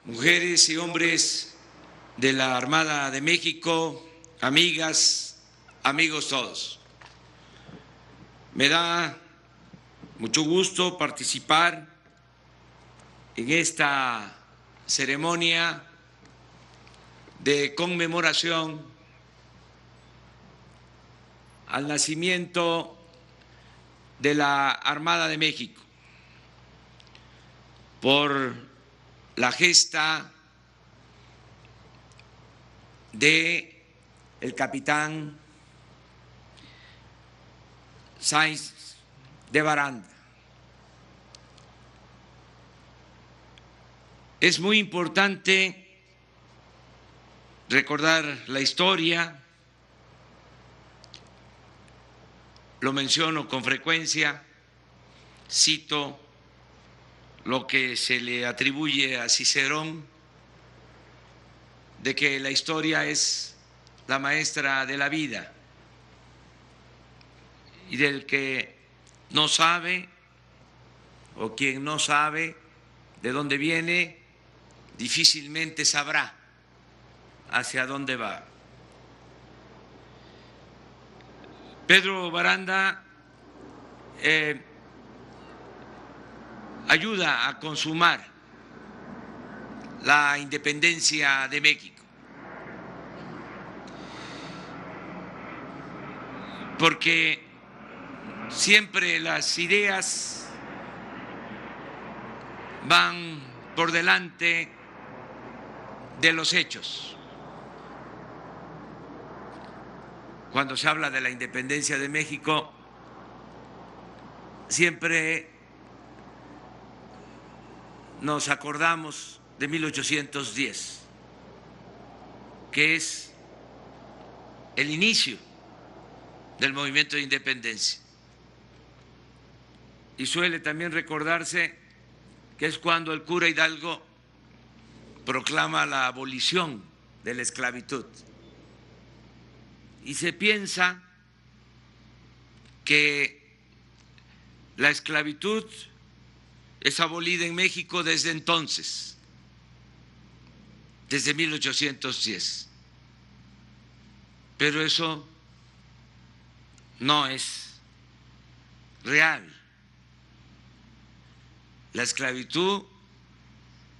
mujeres y hombres de la Armada de México, amigas, amigos todos. Me da mucho gusto participar en esta ceremonia de conmemoración al nacimiento de la Armada de México por la gesta de el capitán Sáenz de Baranda. Es muy importante recordar la historia, lo menciono con frecuencia, cito lo que se le atribuye a Cicerón, de que la historia es la maestra de la vida y del que no sabe o quien no sabe de dónde viene, difícilmente sabrá hacia dónde va. Pedro Baranda ayuda a consumar la independencia de México, porque siempre las ideas van por delante de los hechos. Cuando se habla de la independencia de México, siempre nos acordamos de 1810, que es el inicio del movimiento de independencia. Y suele también recordarse que es cuando el cura Hidalgo proclama la abolición de la esclavitud. Y se piensa que la esclavitud es abolida en México desde entonces, desde 1810. Pero eso no es real. La esclavitud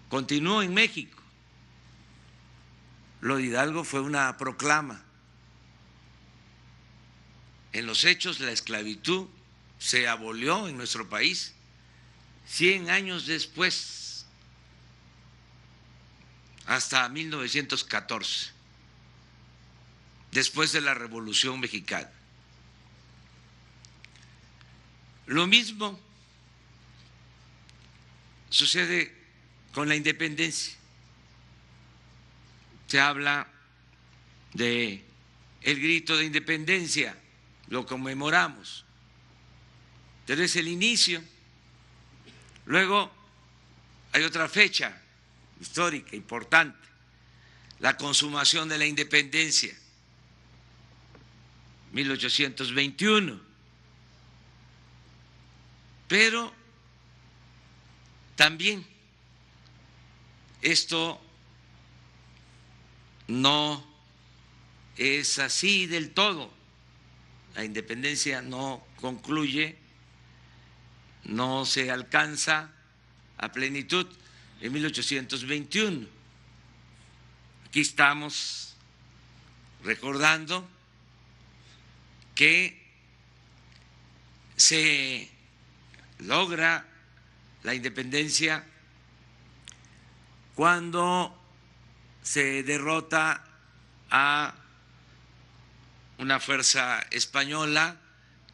continuó en México. Lo de Hidalgo fue una proclama. En los hechos, la esclavitud se abolió en nuestro país 100 años después, hasta 1914, después de la Revolución Mexicana. Lo mismo sucede con la independencia. Se habla de el grito de independencia, lo conmemoramos, pero es el inicio. Luego hay otra fecha histórica importante, la consumación de la independencia, 1821. Pero también esto no es así del todo. La independencia no concluye, no se alcanza a plenitud en 1821. Aquí estamos recordando que se logra la independencia cuando se derrota a una fuerza española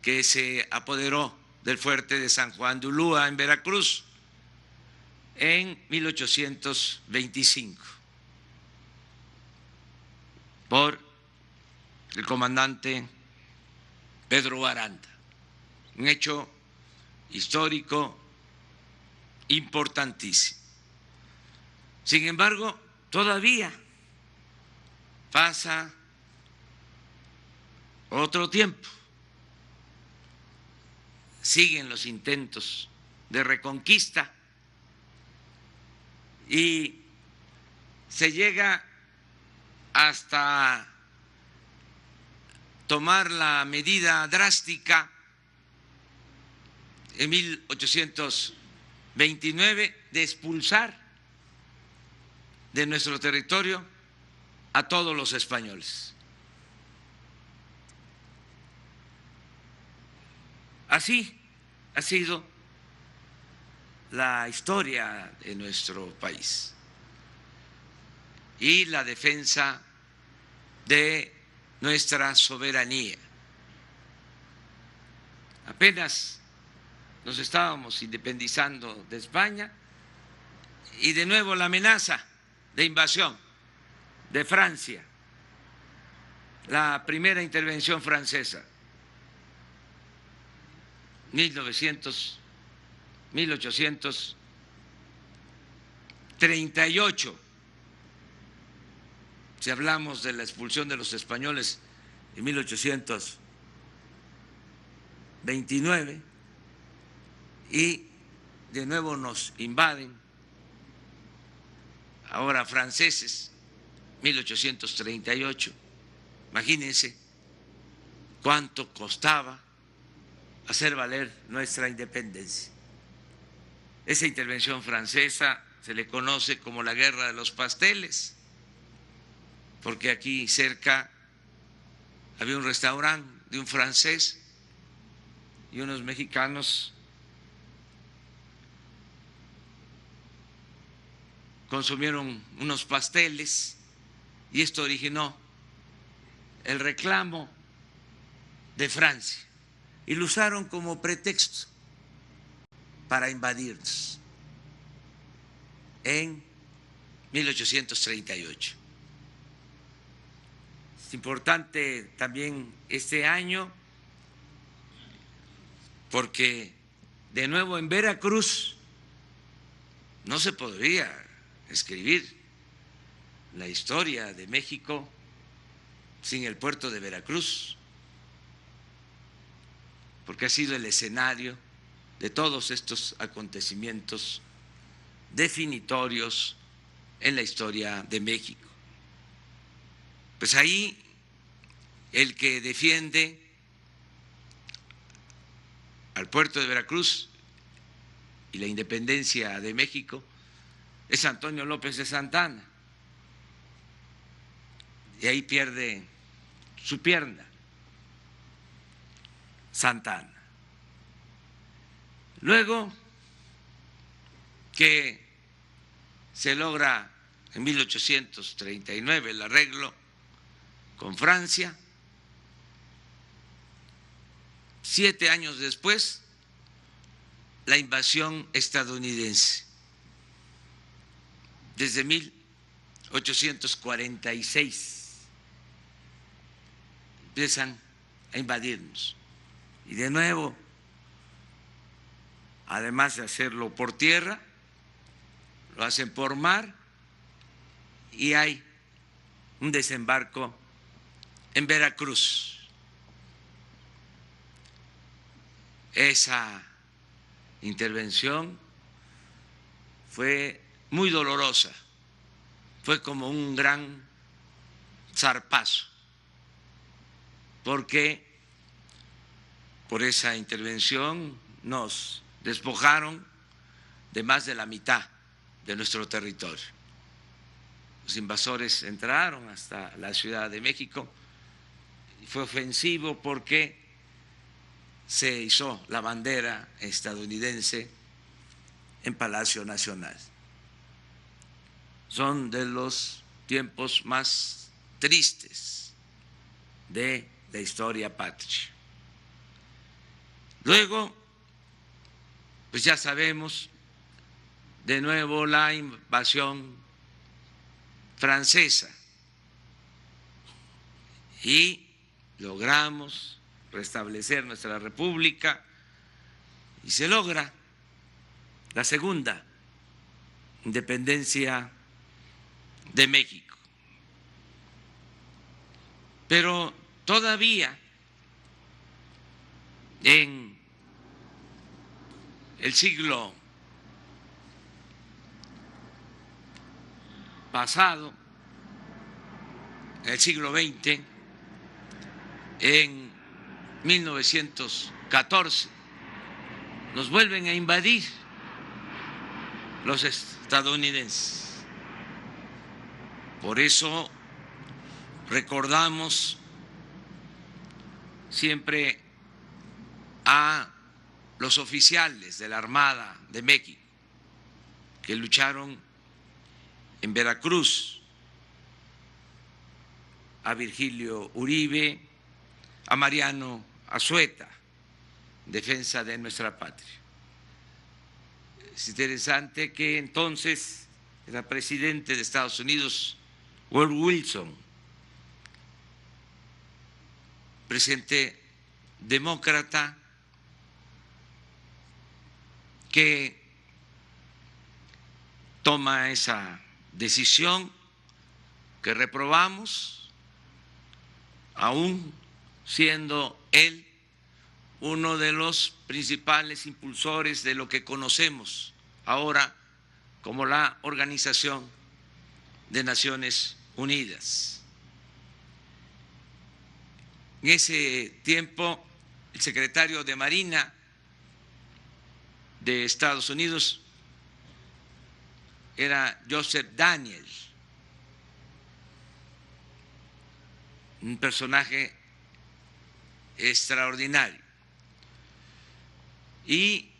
que se apoderó del fuerte de San Juan de Ulúa en Veracruz en 1825 por el comandante Pedro Baranda, un hecho histórico importantísimo. Sin embargo, todavía pasa otro tiempo, siguen los intentos de reconquista y se llega hasta tomar la medida drástica en 1829 de expulsar de nuestro territorio a todos los españoles. Así ha sido la historia de nuestro país y la defensa de nuestra soberanía. Apenas nos estábamos independizando de España y de nuevo la amenaza de invasión de Francia, la primera intervención francesa, 1838. Si hablamos de la expulsión de los españoles en 1829 y de nuevo nos invaden ahora franceses, 1838, imagínense cuánto costaba hacer valer nuestra independencia. Esa intervención francesa se le conoce como la Guerra de los Pasteles, porque aquí cerca había un restaurante de un francés y unos mexicanos consumieron unos pasteles y esto originó el reclamo de Francia y lo usaron como pretexto para invadirnos en 1838. Es importante también este año porque de nuevo en Veracruz no se podría escribir la historia de México sin el puerto de Veracruz, porque ha sido el escenario de todos estos acontecimientos definitorios en la historia de México. Pues ahí el que defiende al puerto de Veracruz y la independencia de México es Antonio López de Santana, y ahí pierde su pierna Santana. Luego que se logra en 1839 el arreglo con Francia, 7 años después la invasión estadounidense, desde 1846 empiezan a invadirnos y de nuevo, además de hacerlo por tierra, lo hacen por mar y hay un desembarco en Veracruz. Esa intervención fue muy dolorosa, fue como un gran zarpazo, porque por esa intervención nos despojaron de más de la mitad de nuestro territorio. Los invasores entraron hasta la Ciudad de México y fue ofensivo porque se izó la bandera estadounidense en Palacio Nacional. Son de los tiempos más tristes de la historia patria. Luego, pues ya sabemos, de nuevo la invasión francesa y logramos restablecer nuestra república y se logra la segunda independencia de México. Pero todavía en el siglo pasado, en el siglo XX, en 1914, nos vuelven a invadir los estadounidenses. Por eso recordamos siempre a los oficiales de la Armada de México que lucharon en Veracruz, a Virgilio Uribe, a Mariano Azueta, defensa de nuestra patria. Es interesante que entonces era presidente de Estados Unidos Woodrow Wilson, presidente demócrata, que toma esa decisión que reprobamos, aún siendo él uno de los principales impulsores de lo que conocemos ahora como la Organización de Naciones Unidas. En ese tiempo, el secretario de Marina de Estados Unidos era Joseph Daniel, un personaje extraordinario. Y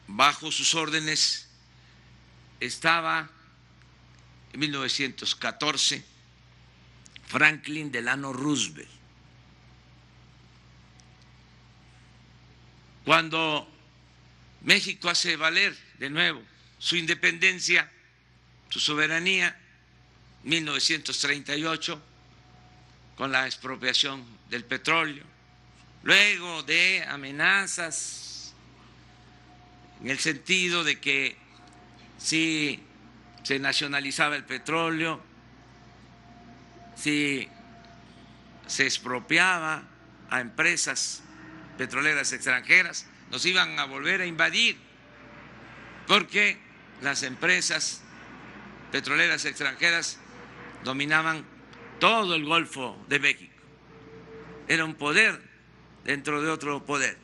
bajo sus órdenes estaba en 1914 Franklin Delano Roosevelt. Cuando México hace valer de nuevo su independencia, su soberanía, 1938, con la expropiación del petróleo, luego de amenazas en el sentido de que si se nacionalizaba el petróleo, si se expropiaba a empresas petroleras extranjeras, nos iban a volver a invadir, porque las empresas petroleras extranjeras dominaban todo el Golfo de México. Era un poder dentro de otro poder.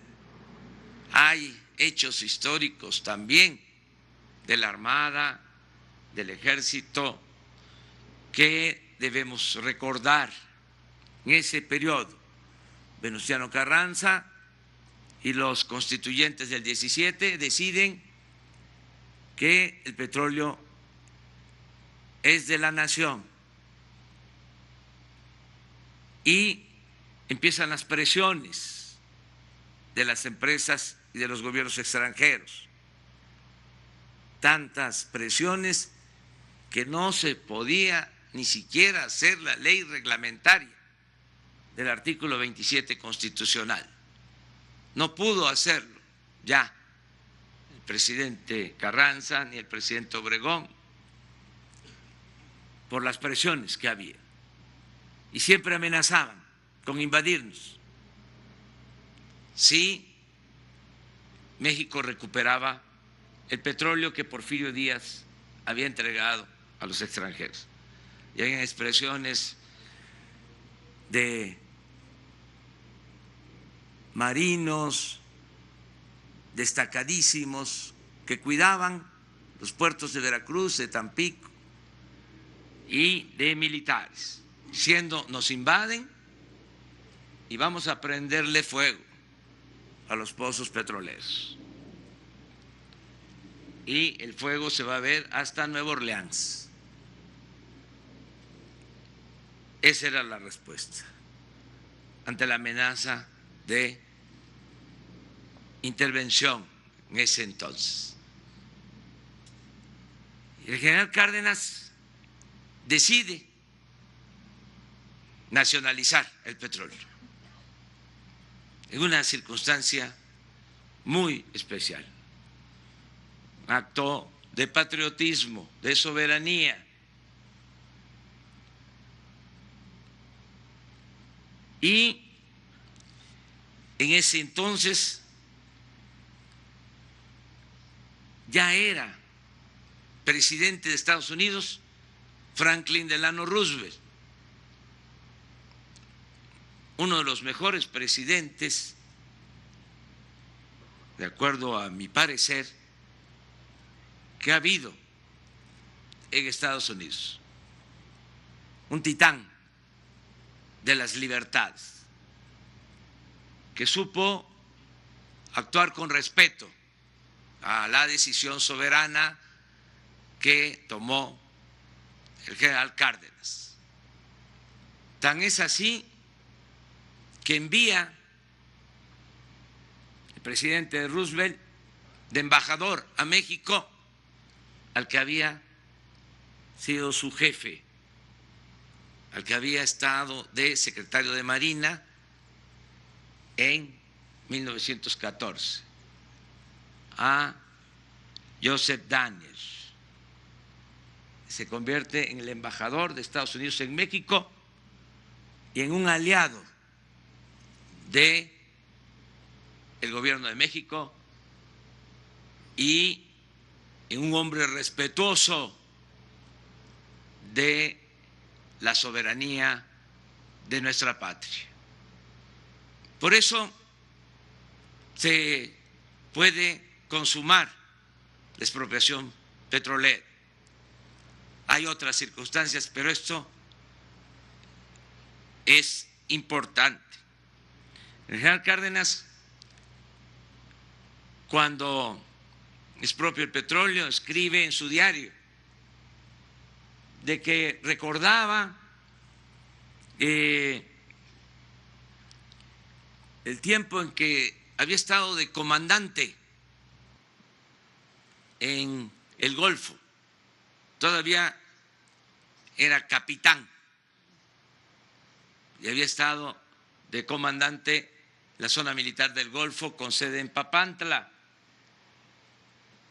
Hay hechos históricos también de la Armada, del Ejército, que debemos recordar. En ese periodo, Venustiano Carranza y los constituyentes del 17 deciden que el petróleo es de la nación y empiezan las presiones de las empresas y de los gobiernos extranjeros. Tantas presiones que no se podía ni siquiera hacer la ley reglamentaria del artículo 27 constitucional. No pudo hacerlo ya el presidente Carranza ni el presidente Obregón por las presiones que había. Y siempre amenazaban con invadirnos si México recuperaba el petróleo que Porfirio Díaz había entregado a los extranjeros. Y hay expresiones de marinos destacadísimos que cuidaban los puertos de Veracruz, de Tampico, y de militares, diciendo: nos invaden y vamos a prenderle fuego a los pozos petroleros. Y el fuego se va a ver hasta Nueva Orleans. Esa era la respuesta ante la amenaza de intervención en ese entonces. Y el general Cárdenas decide nacionalizar el petróleo en una circunstancia muy especial, acto de patriotismo, de soberanía. Y en ese entonces ya era presidente de Estados Unidos, Franklin Delano Roosevelt, uno de los mejores presidentes, de acuerdo a mi parecer, que ha habido en Estados Unidos, un titán de las libertades, que supo actuar con respeto a la decisión soberana que tomó el general Cárdenas. Tan es así que envía el presidente Roosevelt de embajador a México al que había sido su jefe, al que había estado de secretario de Marina en 1914, a Joseph Daniels. Se convierte en el embajador de Estados Unidos en México y en un aliado del gobierno de México y en un hombre respetuoso de la soberanía de nuestra patria. Por eso se puede consumar la expropiación petrolera. Hay otras circunstancias, pero esto es importante. El general Cárdenas, cuando expropia el petróleo, escribe en su diario de que recordaba el tiempo en que había estado de comandante en el Golfo. Todavía era capitán y había estado de comandante en la zona militar del Golfo con sede en Papantla.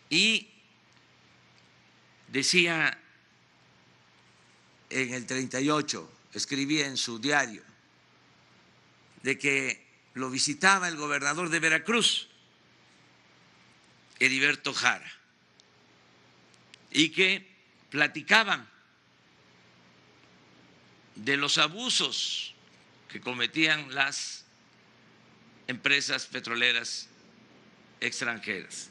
Y decía en el 38, escribía en su diario, de que lo visitaba el gobernador de Veracruz, Heriberto Jara, y que platicaban de los abusos que cometían las empresas petroleras extranjeras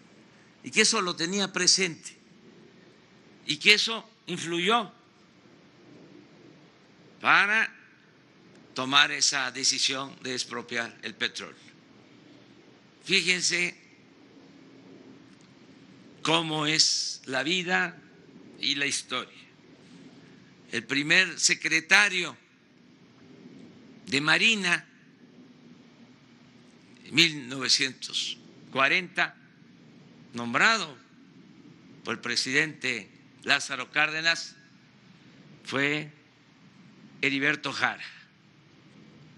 y que eso lo tenía presente y que eso influyó para tomar esa decisión de expropiar el petróleo. Fíjense cómo es la vida y la historia. El primer secretario de Marina en 1940, nombrado por el presidente Lázaro Cárdenas, fue Heriberto Jara,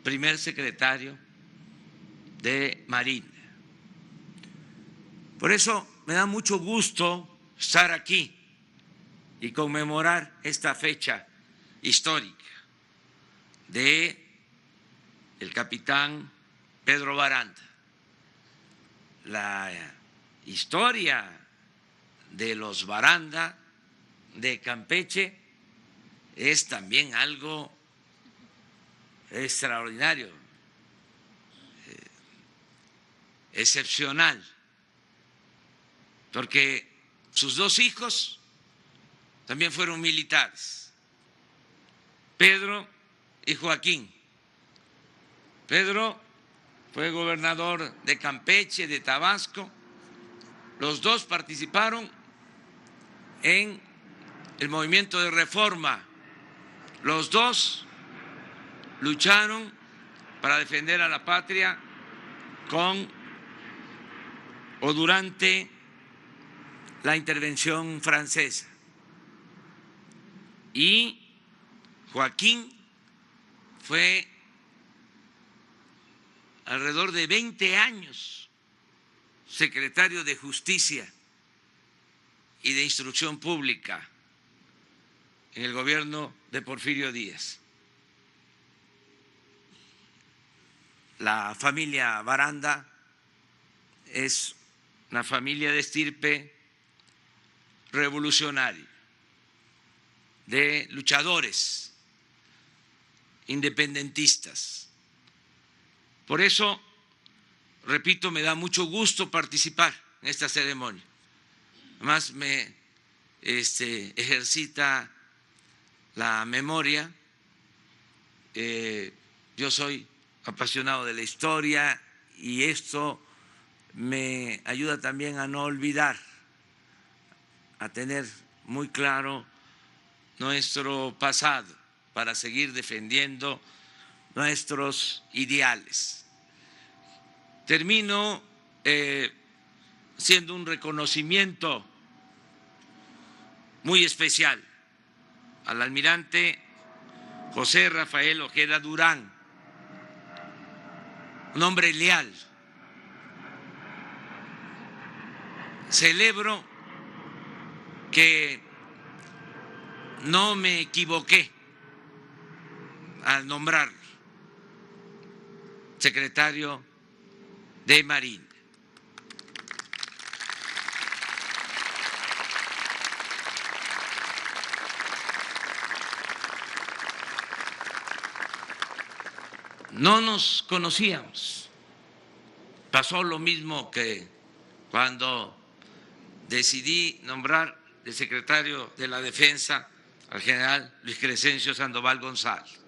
primer secretario de Marina. Por eso me da mucho gusto estar aquí y conmemorar esta fecha histórica de el capitán Pedro Baranda. La historia de los Baranda de Campeche es también algo extraordinario, excepcional, porque sus dos hijos también fueron militares, Pedro y Joaquín. Pedro fue gobernador de Campeche, de Tabasco. Los dos participaron en el movimiento de reforma. Los dos lucharon para defender a la patria con o durante la intervención francesa. Y Joaquín fue alrededor de 20 años secretario de Justicia y de Instrucción Pública en el gobierno de Porfirio Díaz. La familia Baranda es una familia de estirpe revolucionario de luchadores independentistas. Por eso, repito, me da mucho gusto participar en esta ceremonia. Además, me ejercita la memoria. Yo soy apasionado de la historia y esto me ayuda también a no olvidar, a tener muy claro nuestro pasado para seguir defendiendo nuestros ideales. Termino haciendo un reconocimiento muy especial al almirante José Rafael Ojeda Durán, un hombre leal. Celebro que no me equivoqué al nombrarlo secretario de Marina. No nos conocíamos. Pasó lo mismo que cuando decidí nombrar de secretario de la Defensa al general Luis Crescencio Sandoval González.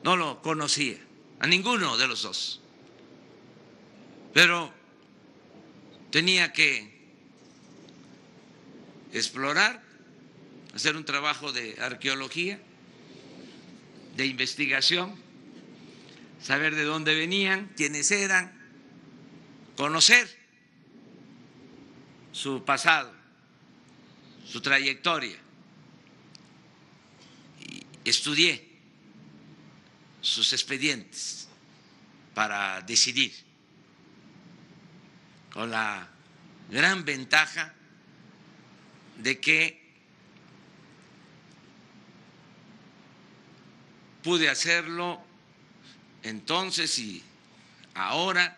No lo conocía, a ninguno de los dos, pero tenía que explorar, hacer un trabajo de arqueología, de investigación, saber de dónde venían, quiénes eran, conocer su pasado, su trayectoria. Y estudié sus expedientes para decidir, con la gran ventaja de que pude hacerlo entonces y ahora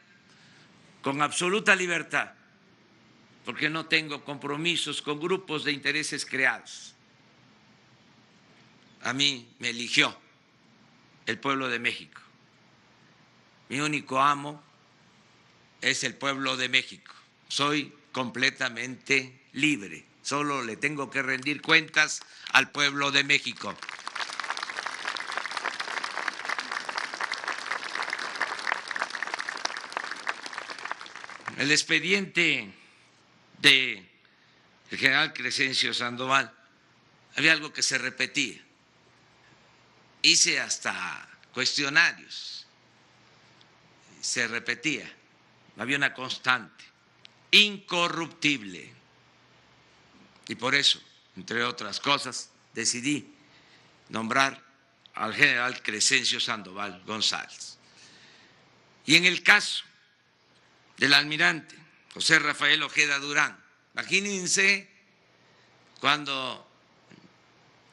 con absoluta libertad, porque no tengo compromisos con grupos de intereses creados. A mí me eligió el pueblo de México. Mi único amo es el pueblo de México. Soy completamente libre. Solo le tengo que rendir cuentas al pueblo de México. El expediente del general Crescencio Sandoval, había algo que se repetía. Hice hasta cuestionarios, se repetía, había una constante, incorruptible. Y por eso, entre otras cosas, decidí nombrar al general Crescencio Sandoval González. Y en el caso del almirante José Rafael Ojeda Durán, imagínense cuando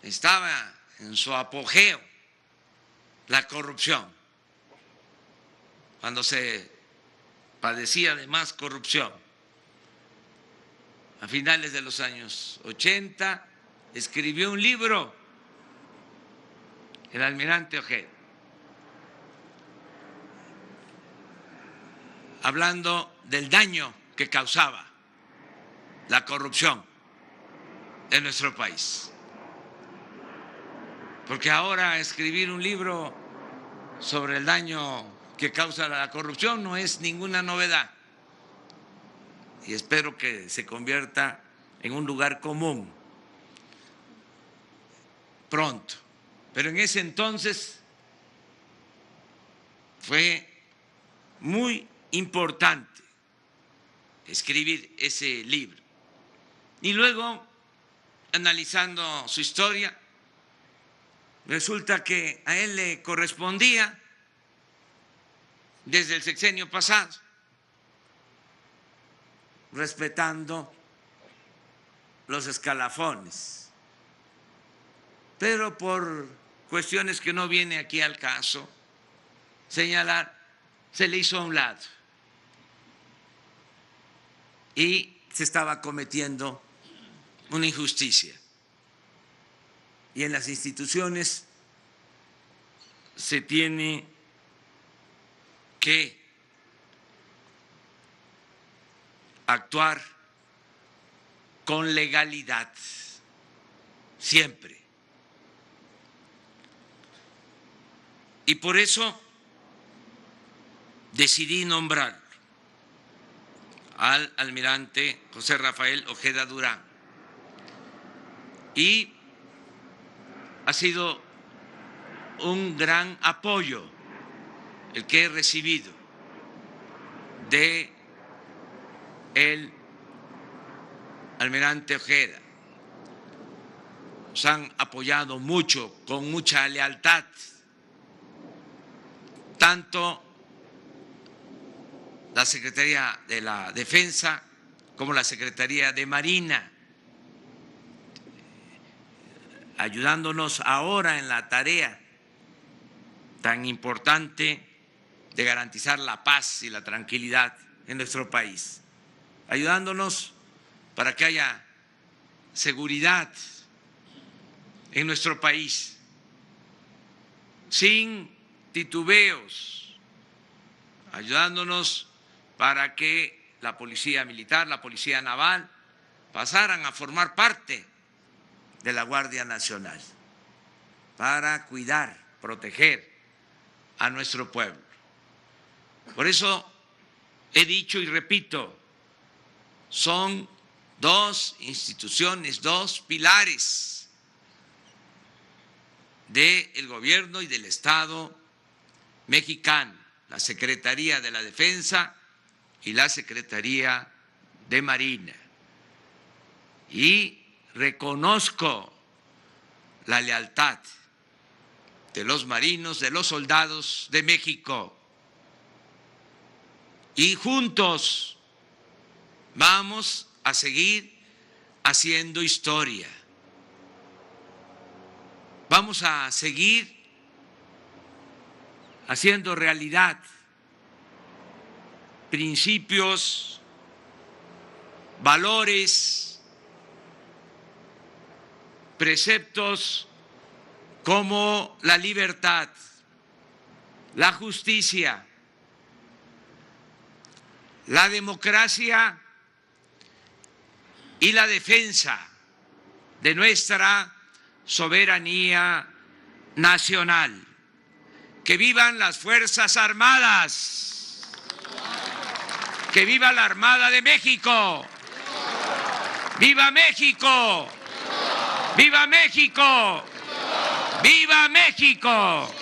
estaba en su apogeo la corrupción, cuando se padecía de más corrupción. A finales de los años 80 escribió un libro, el almirante Ojeda, hablando del daño que causaba la corrupción en nuestro país. Porque ahora escribir un libro sobre el daño que causa la corrupción no es ninguna novedad. Y espero que se convierta en un lugar común pronto. Pero en ese entonces fue muy importante escribir ese libro. Y luego, analizando su historia, resulta que a él le correspondía desde el sexenio pasado, respetando los escalafones, pero por cuestiones que no viene aquí al caso señalar, se le hizo a un lado y se estaba cometiendo una injusticia. Y en las instituciones se tiene que actuar con legalidad, siempre. Y por eso decidí nombrar al almirante José Rafael Ojeda Durán. Y ha sido un gran apoyo el que he recibido de el almirante Ojeda. Nos han apoyado mucho, con mucha lealtad, tanto la Secretaría de la Defensa como la Secretaría de Marina, ayudándonos ahora en la tarea tan importante de garantizar la paz y la tranquilidad en nuestro país, ayudándonos para que haya seguridad en nuestro país, sin titubeos, ayudándonos para que la policía militar, la policía naval pasaran a formar parte de la Guardia Nacional para cuidar, proteger a nuestro pueblo. Por eso he dicho y repito, son dos instituciones, dos pilares del gobierno y del Estado mexicano, la Secretaría de la Defensa y la Secretaría de Marina. Y reconozco la lealtad de los marinos, de los soldados de México. Y juntos vamos a seguir haciendo historia. Vamos a seguir haciendo realidad principios, valores, preceptos como la libertad, la justicia, la democracia y la defensa de nuestra soberanía nacional. ¡Que vivan las Fuerzas Armadas! ¡Que viva la Armada de México! ¡Viva México! ¡Viva México! ¡Viva México!